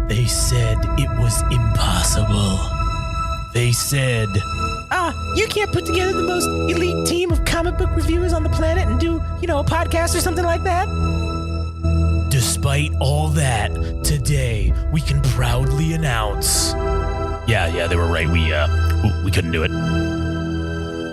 They said it was impossible. They said, you can't put together the most elite team of comic book reviewers on the planet and do, a podcast or something like that? Despite all that, today we can proudly announce. Yeah, they were right. We couldn't do it.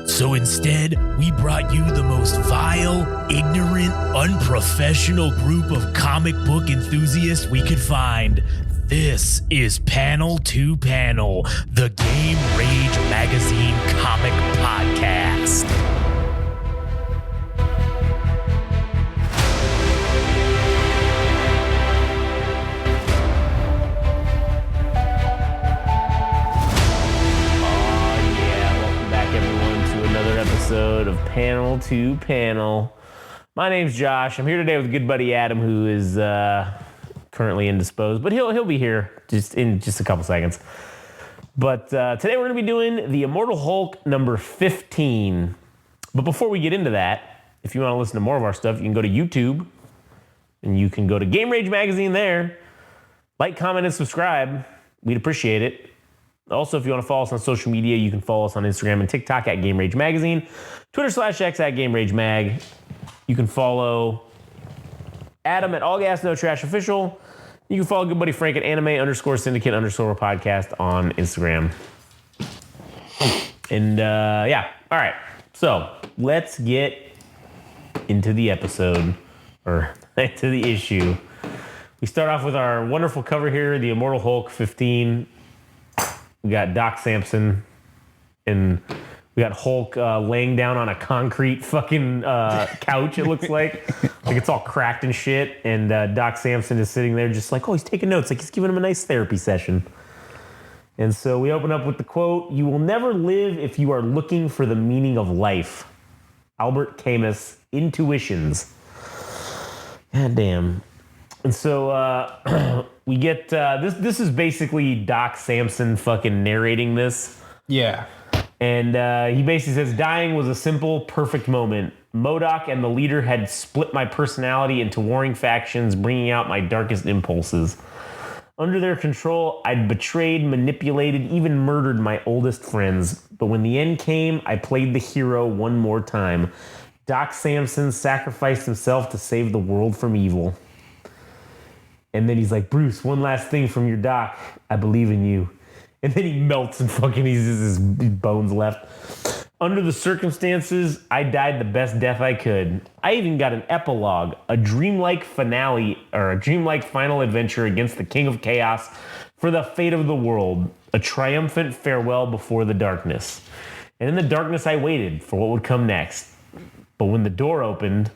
So instead, we brought you the most vile, ignorant, unprofessional group of comic book enthusiasts we could find. This is Panel to Panel, the Game Rage Magazine comic podcast. Episode of Panel to Panel. My name's Josh. I'm here today with good buddy Adam, who is currently indisposed, but he'll be here in just a couple seconds. But today we're going to be doing the Immortal Hulk number 15. But before we get into that, if you want to listen to more of our stuff, you can go to YouTube and you can go to Game Rage Magazine there. Like, comment, and subscribe. We'd appreciate it. Also, if you want to follow us on social media, you can follow us on Instagram and TikTok at Game Rage Magazine, Twitter/X at Game Rage Mag. You can follow Adam at All Gas No Trash Official. You can follow good buddy Frank at Anime_Syndicate_podcast on Instagram. And all right. So let's get into the episode, or into the issue. We start off with our wonderful cover here, the Immortal Hulk 15. We got Doc Samson, and we got Hulk laying down on a concrete fucking couch, it looks like. Like it's all cracked and shit. And Doc Samson is sitting there just like, he's taking notes. Like he's giving him a nice therapy session. And so we open up with the quote, "You will never live if you are looking for the meaning of life." Albert Camus, Intuitions. God damn. And so we get this is basically Doc Samson fucking narrating this. Yeah. And he basically says, "Dying was a simple, perfect moment. MODOK and the leader had split my personality into warring factions, bringing out my darkest impulses. Under their control, I'd betrayed, manipulated, even murdered my oldest friends. But when the end came, I played the hero one more time. Doc Samson sacrificed himself to save the world from evil." And then he's like, "Bruce, one last thing from your doc. I believe in you." And then he melts and fucking he's just his bones left. "Under the circumstances, I died the best death I could. I even got an epilogue, a dreamlike finale, or a dreamlike final adventure against the King of Chaos for the fate of the world. A triumphant farewell before the darkness. And in the darkness, I waited for what would come next. But when the door opened,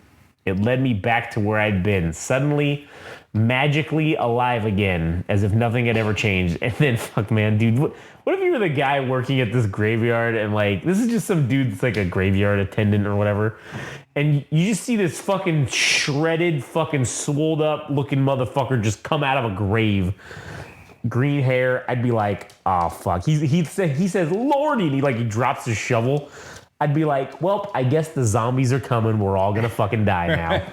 it led me back to where I'd been. Suddenly, magically alive again, as if nothing had ever changed." And then, fuck, man, dude, what if you were the guy working at this graveyard and, like, this is just some dude that's, like, a graveyard attendant or whatever, and you just see this fucking shredded, fucking swolled up looking motherfucker just come out of a grave. Green hair. I'd be like, oh, fuck. He says, "Lordy," and he drops his shovel. I'd be like, well, I guess the zombies are coming. We're all gonna fucking die now.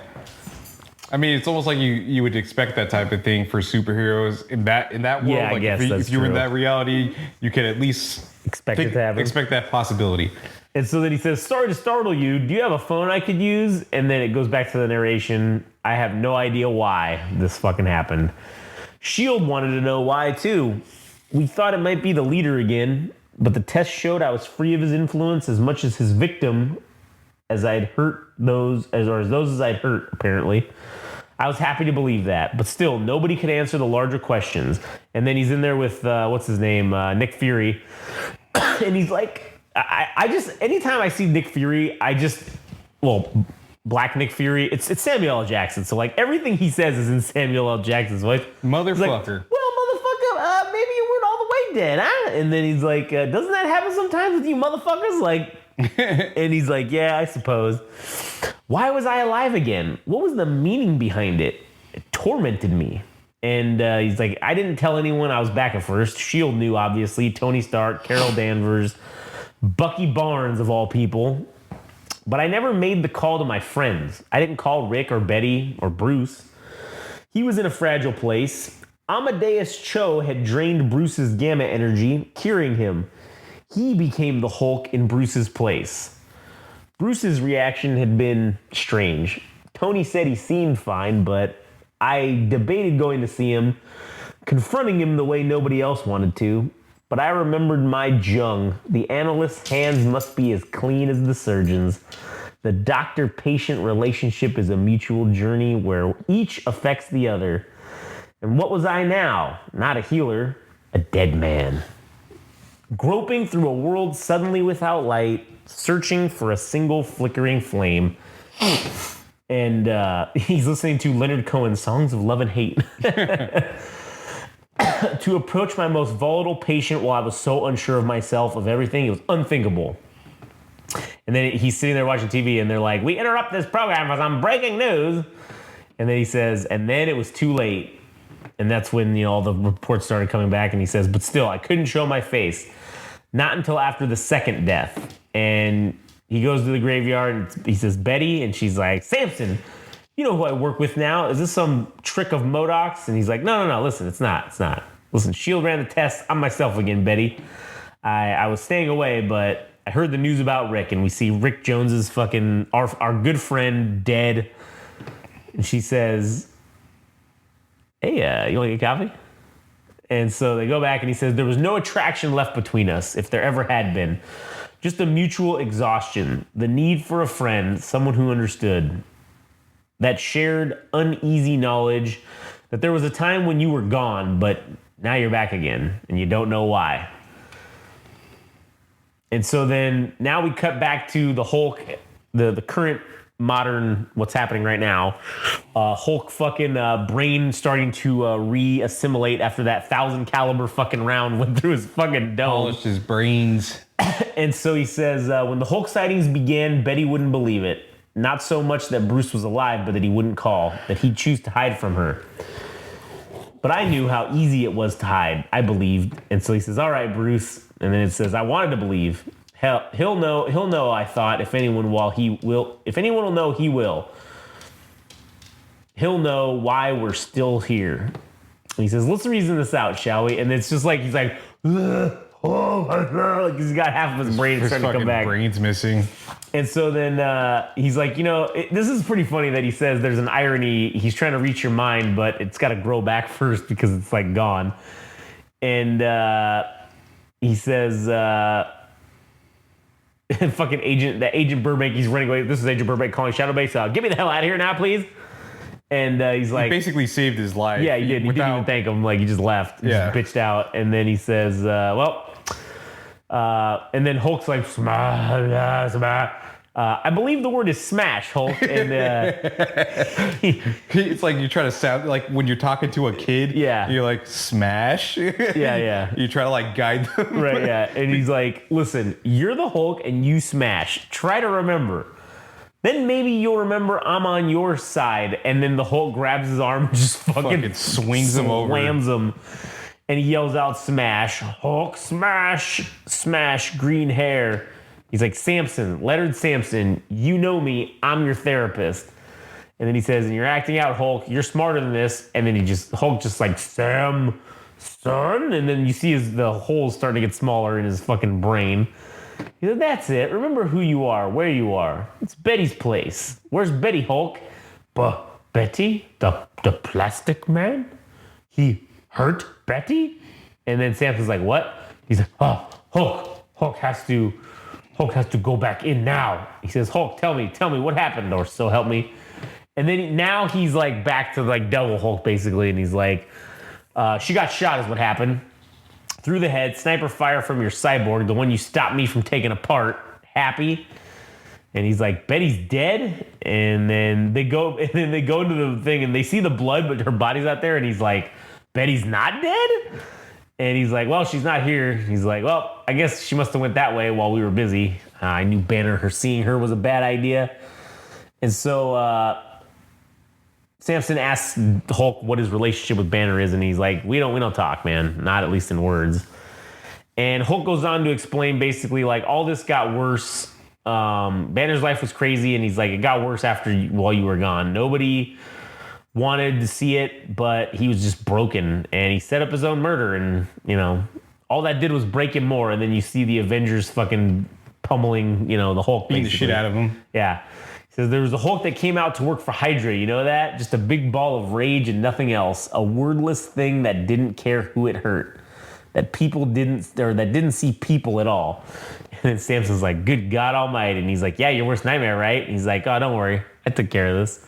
I mean, it's almost like you would expect that type of thing for superheroes in that world. Yeah, like I guess if you're in that reality, you could at least Expect it to happen. Expect that possibility. And so then he says, "Sorry to startle you. Do you have a phone I could use?" And then it goes back to the narration. I have no idea why this fucking happened. S.H.I.E.L.D. wanted to know why too. "We thought it might be the leader again, but the test showed I was free of his influence as much as his victim, as I'd hurt those as I'd hurt, apparently. I was happy to believe that, but still, nobody could answer the larger questions." And then he's in there with, what's his name, Nick Fury. And he's like, I just, anytime I see Nick Fury, Black Nick Fury, it's Samuel L. Jackson. So, like, everything he says is in Samuel L. Jackson's voice. Motherfucker. Like, well, motherfucker, maybe you weren't all the way dead, huh? And then he's like, doesn't that happen sometimes with you motherfuckers? Like, and he's like, yeah, I suppose. Why was I alive again? What was the meaning behind it? It tormented me. And he's like, I didn't tell anyone I was back at first. S.H.I.E.L.D. knew, obviously. Tony Stark, Carol Danvers, Bucky Barnes, of all people. But I never made the call to my friends. I didn't call Rick or Betty or Bruce. He was in a fragile place. Amadeus Cho had drained Bruce's gamma energy, curing him. He became the Hulk in Bruce's place. Bruce's reaction had been strange. Tony said he seemed fine, but I debated going to see him, confronting him the way nobody else wanted to. But I remembered my Jung. The analyst's hands must be as clean as the surgeon's. The doctor-patient relationship is a mutual journey where each affects the other. And what was I now? Not a healer, a dead man. Groping through a world suddenly without light, searching for a single flickering flame. And he's listening to Leonard Cohen's Songs of Love and Hate. To approach my most volatile patient while I was so unsure of myself, of everything, it was unthinkable. And then he's sitting there watching TV and they're like, we interrupt this program for some breaking news. And then he says, and then it was too late. And that's when, all the reports started coming back, and he says, but still, I couldn't show my face. Not until after the second death. And he goes to the graveyard and he says, Betty, and she's like, Samson, you know who I work with now? Is this some trick of MODOK's? And he's like, no, listen, it's not. Listen, S.H.I.E.L.D. ran the test. I'm myself again, Betty. I was staying away, but I heard the news about Rick, and we see Rick Jones's fucking, our good friend, dead. And she says, hey, you want to get coffee? And so they go back, and he says, there was no attraction left between us, if there ever had been. Just a mutual exhaustion, the need for a friend, someone who understood. That shared, uneasy knowledge that there was a time when you were gone, but now you're back again, and you don't know why. And so then now we cut back to the Hulk, the current modern, what's happening right now. Hulk fucking brain starting to re-assimilate after that 1,000 caliber fucking round went through his fucking dome. Polished his brains. And so he says, when the Hulk sightings began, Betty wouldn't believe it. Not so much that Bruce was alive, but that he wouldn't call, that he'd choose to hide from her. But I knew how easy it was to hide. I believed. And so he says, all right, Bruce. And then it says, I wanted to believe. Hell, he'll know, I thought, if anyone will know, he will. He'll know why we're still here. And he says, let's reason this out, shall we? And it's just like, he's like, like he's got half of his brain starting to come back. Brain's missing. And so then he's like, this is pretty funny that he says there's an irony. He's trying to reach your mind, but it's got to grow back first because it's like gone. And he says, fucking Agent Burbank, he's running away. This is Agent Burbank calling Shadowbase. Get me the hell out of here now, please. And he's like, he basically saved his life. Yeah, he did. He didn't even thank him. Like, he just left. He just bitched out. And then he says, and then Hulk's like, I believe the word is smash, Hulk. And it's like you try to sound like when you're talking to a kid. Yeah. You're like, smash. Yeah. You try to like guide them. Right, yeah. And he's like, listen, you're the Hulk and you smash. Try to remember. Then maybe you'll remember I'm on your side. And then the Hulk grabs his arm and just fucking swings him over. Slams him. And he yells out, smash. Hulk, smash. Smash, green hair. He's like, Samson, Leonard Samson, you know me. I'm your therapist. And then he says, and you're acting out, Hulk. You're smarter than this. And then Hulk just like, Sam, son. And then you see the holes starting to get smaller in his fucking brain. He said, that's it. Remember who you are, where you are. It's Betty's place. Where's Betty, Hulk? Betty? The plastic man? He hurt Betty? And then Samson's like, what? He's like, Hulk has to go back in now. He says, Hulk, tell me what happened, or so help me. And then now he's like back to like Devil Hulk basically, and he's like, she got shot is what happened. Through the head, sniper fire from your cyborg, the one you stopped me from taking apart. Happy? And he's like, Betty's dead? And then they go into the thing and they see the blood, but her body's out there, and he's like, Betty's not dead? And he's like, well, she's not here. He's like, well, I guess she must have went that way while we were busy. I knew Banner, seeing her was a bad idea. And so Samson asks Hulk what his relationship with Banner is, and he's like, we don't talk, man. Not at least in words. And Hulk goes on to explain basically like all this got worse. Banner's life was crazy, and he's like, it got worse while you were gone. Nobody wanted to see it, but he was just broken, and he set up his own murder, and all that did was break him more. And then you see the Avengers fucking pummeling, the Hulk, beating the shit out of him. Yeah. He says there was a Hulk that came out to work for Hydra. You know that? Just a big ball of rage and nothing else. A wordless thing that didn't care who it hurt. That didn't see people at all. And then Samson's like, good God Almighty. And he's like, yeah, your worst nightmare, right? And he's like, oh, don't worry. I took care of this.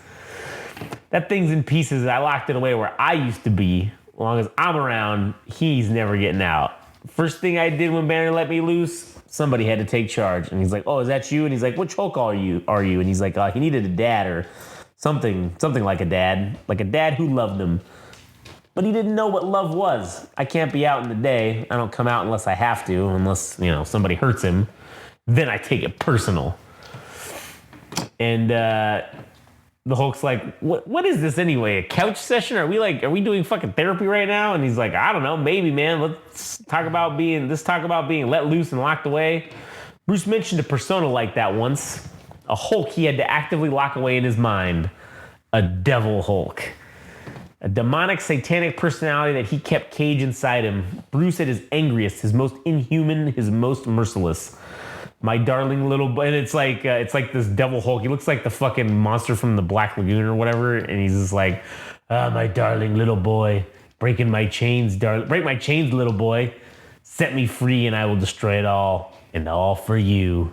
That thing's in pieces. I locked it away where I used to be. As long as I'm around, he's never getting out. First thing I did when Banner let me loose, somebody had to take charge. And he's like, oh, is that you? And he's like, which Hulk are you? And he's like, he needed a dad or something like a dad who loved him. But he didn't know what love was. I can't be out in the day. I don't come out unless I have to, unless, somebody hurts him. Then I take it personal. And the Hulk's like, what is this anyway? A couch session? Are we doing fucking therapy right now? And he's like, I don't know, maybe, man. Let's talk about being let loose and locked away. Bruce mentioned a persona like that once. A Hulk he had to actively lock away in his mind. A devil Hulk. A demonic, satanic personality that he kept caged inside him. Bruce at his angriest, his most inhuman, his most merciless. My darling little boy. And it's like this devil Hulk. He looks like the fucking monster from the Black Lagoon or whatever. And he's just like, my darling little boy. Break my chains, little boy. Set me free and I will destroy it all. And all for you.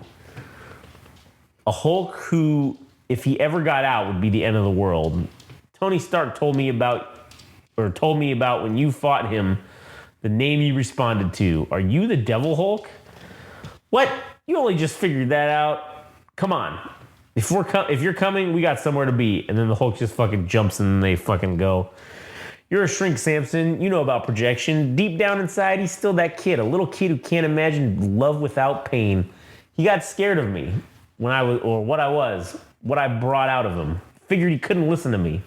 A Hulk who, if he ever got out, would be the end of the world. Tony Stark told me about when you fought him, the name you responded to. Are you the Devil Hulk? What? You only just figured that out? Come on. If you're coming, we got somewhere to be. And then the Hulk just fucking jumps and they fucking go. You're a shrink, Samson. You know about projection. Deep down inside, he's still that kid. A little kid who can't imagine love without pain. He got scared of me what I brought out of him. Figured he couldn't listen to me.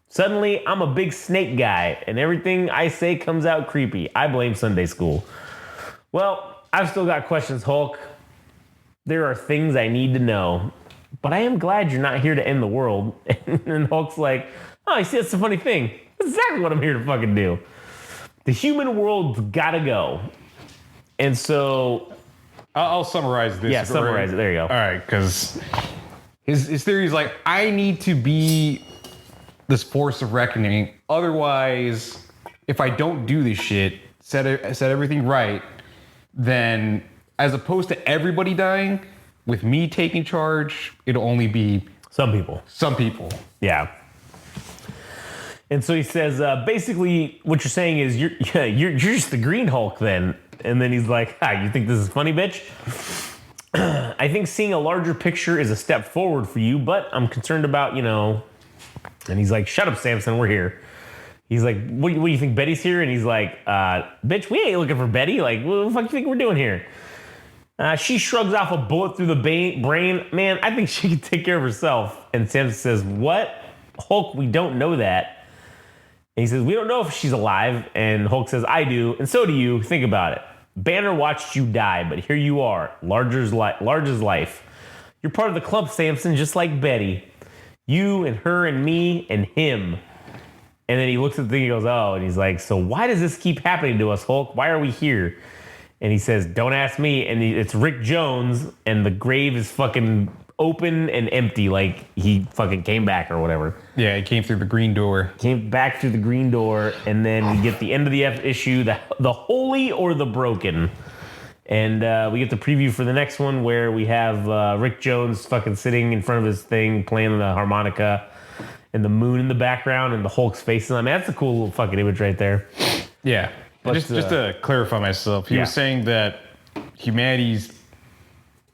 Suddenly, I'm a big snake guy, and everything I say comes out creepy. I blame Sunday school. Well, I've still got questions, Hulk. There are things I need to know. But I am glad you're not here to end the world. And Hulk's like, oh, you see, that's the funny thing. That's exactly what I'm here to fucking do. The human world's gotta go. And so... I'll summarize this. Yeah, summarize it. There you go. All right, because his theory is like, I need to be this force of reckoning. Otherwise, if I don't do this shit, set everything right, then as opposed to everybody dying, with me taking charge, it'll only be some people. Yeah. And so he says, basically, what you're saying is you're just the Green Hulk then. And then he's like, you think this is funny, bitch? I think seeing a larger picture is a step forward for you, but I'm concerned about, And he's like, shut up, Samson, we're here. He's like, what do you think, Betty's here? And he's like, bitch, we ain't looking for Betty. Like, what the fuck do you think we're doing here? She shrugs off a bullet through the brain. Man, I think she can take care of herself. And Samson says, what? Hulk, we don't know that. And he says, we don't know if she's alive. And Hulk says, I do. And so do you. Think about it. Banner watched you die, but here you are. Large as life. You're part of the club, Samson, just like Betty. You and her and me and him. And then he looks at the thing and goes, oh, and he's like, so why does this keep happening to us, Hulk? Why are we here? And he says, don't ask me. And it's Rick Jones, and the grave is fucking open and empty, like he fucking came back or whatever. Yeah, he came through the green door. Came back through the green door, and then we get the end of the issue, the holy or the broken. And we get the preview for the next one where we have Rick Jones fucking sitting in front of his thing, playing the harmonica, and the moon in the background, and the Hulk's face. I mean, that's a cool little fucking image right there. Yeah. But, just to clarify myself, he was saying that humanity's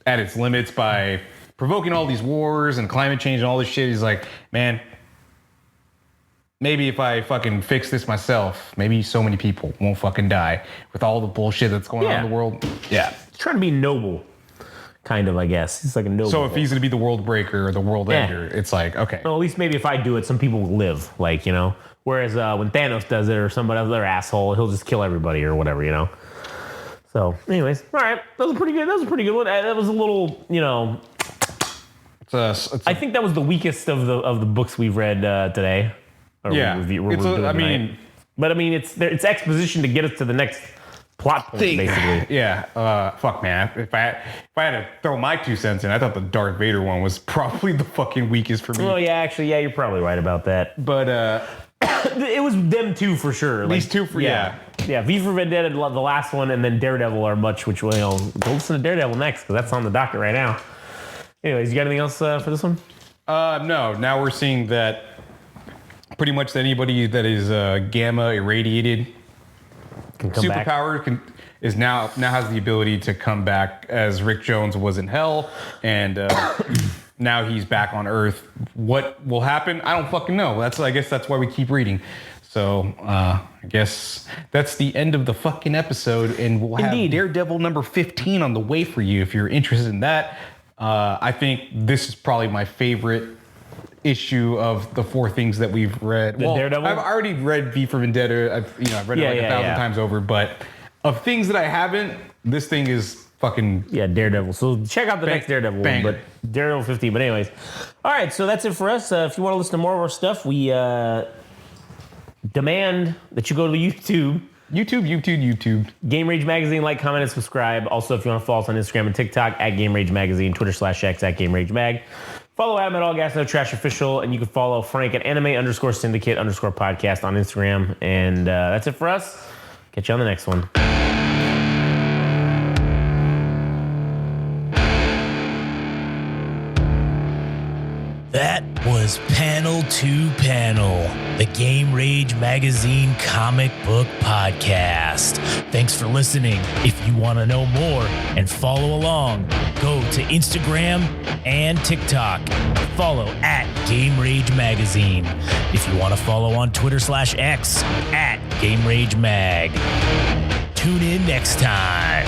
at its limits by provoking all these wars and climate change and all this shit. He's like, man, maybe if I fucking fix this myself, maybe so many people won't fucking die with all the bullshit that's going on in the world. Yeah. He's trying to be noble, kind of, I guess. He's like a noble. So if he's going to be the world breaker or the world ender, it's like, okay. Well, at least maybe if I do it, some people will live, like, Whereas when Thanos does it or somebody other asshole, he'll just kill everybody or whatever, So, anyways, all right. That was pretty good. That was a pretty good one. That was a little, I think that was the weakest of the books we've read today. Or Yeah. we're doing tonight. But it's exposition to get us to the next plot point, basically. Yeah. Fuck, man. If I had to throw my 2 cents in, I thought the Darth Vader one was probably the fucking weakest for me. Oh, yeah, actually, yeah, you're probably right about that. But it was them two for sure. These two for Yeah, V for Vendetta, the last one, and then Daredevil are much, which we'll go listen to Daredevil next, because that's on the docket right now. Anyways, you got anything else for this one? No. Now we're seeing that pretty much anybody that is gamma irradiated superpower is now has the ability to come back, as Rick Jones was in hell, and now he's back on Earth. What will happen? I don't fucking know. I guess that's why we keep reading. So I guess that's the end of the fucking episode, and we'll have Daredevil number 15 on the way for you if you're interested in that. I think this is probably my favorite issue of the 4 things that we've read. Daredevil? I've already read V for Vendetta. I've read it like 1,000 times over, but of things that I haven't, this thing is fucking... Yeah, Daredevil. So check out the next Daredevil one, but Daredevil 15. But anyways. All right, so that's it for us. If you want to listen to more of our stuff, we demand that you go to YouTube. YouTube. Game Rage Magazine, like, comment, and subscribe. Also, if you want to follow us on Instagram and TikTok, at Game Rage Magazine, Twitter/X, at Game Rage Mag. Follow Adam at All Gas No Trash Official, and you can follow Frank at anime_syndicate_podcast on Instagram. And that's it for us. Catch you on the next one. That was Panel to Panel, the Game Rage Magazine comic book podcast. Thanks for listening. If you want to know more and follow along, go to Instagram and TikTok. Follow at Game Rage Magazine. If you want to follow on Twitter/X, at Game Rage Mag. Tune in next time.